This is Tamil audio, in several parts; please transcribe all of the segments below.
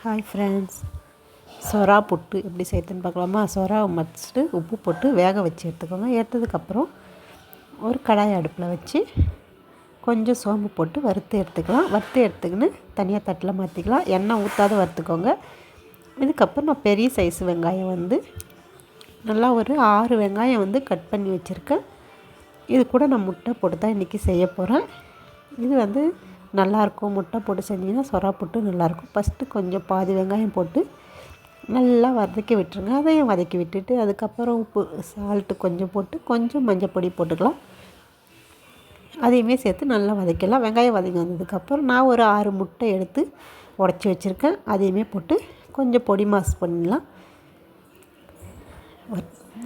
ஹாய் ஃப்ரெண்ட்ஸ், சொரா புட்டு எப்படி செய்யறதுன்னு பார்க்கலாமா. சொராவை மசிச்சுட்டு உப்பு போட்டு வேக வச்சு எடுத்துக்கோங்க. எடுத்ததுக்கப்புறம் ஒரு கடாய் அடுப்பில் வச்சு கொஞ்சம் சோம்பு போட்டு வறுத்து எடுத்துக்கலாம். வறுத்து எடுத்துக்கின்னு தனியாக தட்டில் மாற்றிக்கலாம். எண்ணெய் ஊற்றாத வறுத்துக்கோங்க. இதுக்கப்புறம் நான் பெரிய சைஸ் வெங்காயம் நல்லா ஒரு 6 வெங்காயம் கட் பண்ணி வச்சுருக்கேன். இது கூட நான் முட்டை போட்டு தான் இன்றைக்கி செய்ய போகிறேன். இது நல்லாயிருக்கும். முட்டை போட்டு செஞ்சிங்கன்னா சொரா புட்டு நல்லாயிருக்கும். ஃபஸ்ட்டு கொஞ்சம் பாதி வெங்காயம் போட்டு நல்லா வதக்கி விட்டுருங்க. அதையும் வதக்கி விட்டுட்டு அதுக்கப்புறம் உப்பு சால்ட்டு கொஞ்சம் போட்டு கொஞ்சம் மஞ்சள் பொடி போட்டுக்கலாம். அதையுமே சேர்த்து நல்லா வதக்கலாம். வெங்காயம் வதங்கி வந்ததுக்கப்புறம் நான் ஒரு 6 முட்டை எடுத்து உடச்சி வச்சுருக்கேன். அதையுமே போட்டு கொஞ்சம் பொடி மாஸ் பண்ணிடலாம்.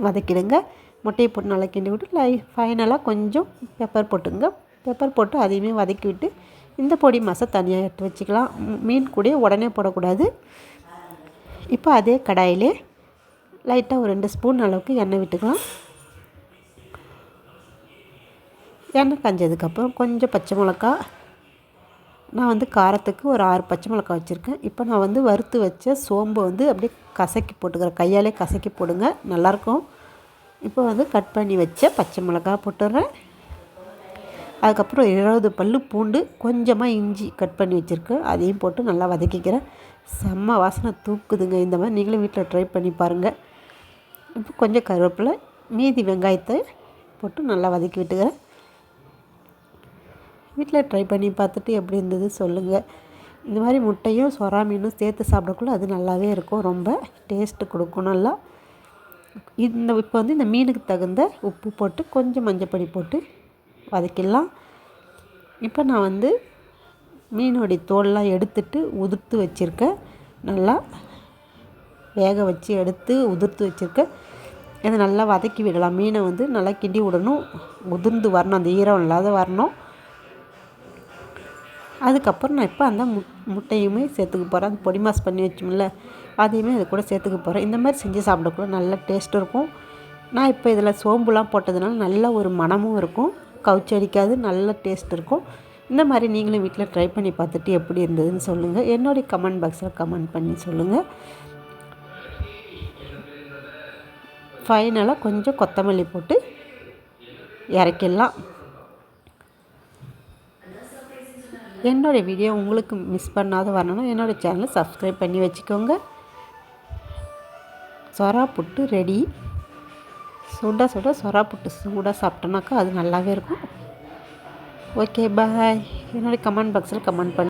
வதக்கிடுங்க. முட்டையை போட்டு நல்லா கிண்டி விட்டு ஃபைனலாக கொஞ்சம் பெப்பர் போட்டுங்க. பெப்பர் போட்டு அதையுமே வதக்கி விட்டு இந்த பொடி மாசை தனியாக எடுத்து வச்சுக்கலாம். மீன் கூட உடனே போடக்கூடாது. இப்போ அதே கடாயிலே லைட்டாக ஒரு 2 ஸ்பூன் அளவுக்கு எண்ணெய் விட்டுக்கலாம். எண்ணெய் காஞ்சதுக்கப்புறம் கொஞ்சம் பச்சை மிளகா, நான் காரத்துக்கு ஒரு 6 பச்சை மிளகா வச்சுருக்கேன். இப்போ நான் வறுத்து வச்ச சோம்பு அப்படியே கசக்கி போட்டுக்கிறேன். கையாலே கசக்கி போடுங்க, நல்லாயிருக்கும். இப்போ கட் பண்ணி வச்ச பச்சை மிளகா போட்டுடுறேன். அதுக்கப்புறம் 20 பல் பூண்டு, கொஞ்சமாக இஞ்சி கட் பண்ணி வச்சுருக்கேன். அதையும் போட்டு நல்லா வதக்கிக்கிறேன். செம்ம வாசனை தூக்குதுங்க. இந்த மாதிரி நீங்களும் வீட்டில் ட்ரை பண்ணி பாருங்கள். இப்போ கொஞ்சம் கருவேப்பிலை, மீதி வெங்காயத்தை போட்டு நல்லா வதக்கி விட்டுக்கிறேன். வீட்டில் ட்ரை பண்ணி பார்த்துட்டு எப்படி இருந்தது சொல்லுங்கள். இந்த மாதிரி முட்டையும் சொரா மீனும் சேர்த்து சாப்பிடக்குள்ள அது நல்லாவே இருக்கும். ரொம்ப டேஸ்ட்டு கொடுக்கும் நல்லா. இப்போ இந்த மீனுக்கு தகுந்த உப்பு போட்டு கொஞ்சம் மஞ்சள் பொடி போட்டு வதக்கிடலாம். இப்போ நான் மீனுடைய தோலெலாம் எடுத்துட்டு உதிர்த்து வச்சுருக்கேன். நல்லா வேக வச்சு எடுத்து உதிர்த்து வச்சுருக்கேன். இதை நல்லா வதக்கி விடலாம். மீனை நல்லா கிண்டி விடணும். உதிர்ந்து வரணும், அந்த ஈரம் இல்லாத வரணும். அதுக்கப்புறம் நான் இப்போ அந்த முட்டையுமே சேர்த்துக்க போகிறேன். அந்த பொடி மாஸ் பண்ணி வச்சோம்ல, அதையுமே அது கூட சேர்த்துக்க போகிறேன். இந்த மாதிரி செஞ்சு சாப்பிடக்குள்ள நல்ல டேஸ்ட் இருக்கும். நான் இப்போ இதில் சோம்புலாம் போட்டதுனால நல்ல ஒரு மணமும் இருக்கும். கவுச்சடிக்காது, நல்ல டேஸ்ட் இருக்கும். இந்த மாதிரி நீங்களும் வீட்டில் ட்ரை பண்ணி பார்த்துட்டு எப்படி இருந்ததுன்னு சொல்லுங்கள். என்னுடைய கமெண்ட் பாக்ஸில் கமெண்ட் பண்ணி சொல்லுங்கள். ஃபைனலாக கொஞ்சம் கொத்தமல்லி போட்டு இறக்கிடலாம். என்னோடய வீடியோ உங்களுக்கு மிஸ் பண்ணாத வரணும்னா என்னோடய சேனலை சப்ஸ்கிரைப் பண்ணி வச்சுக்கோங்க. சொரா புட்டு ரெடி. சுட சுட சொரா புட்டு சூடாக சாப்பிட்டோன்னாக்கா அது நல்லாவே இருக்கும். ஓகே, பாய். என்னோடய கமெண்ட் பாக்ஸில் கமெண்ட் பண்ணி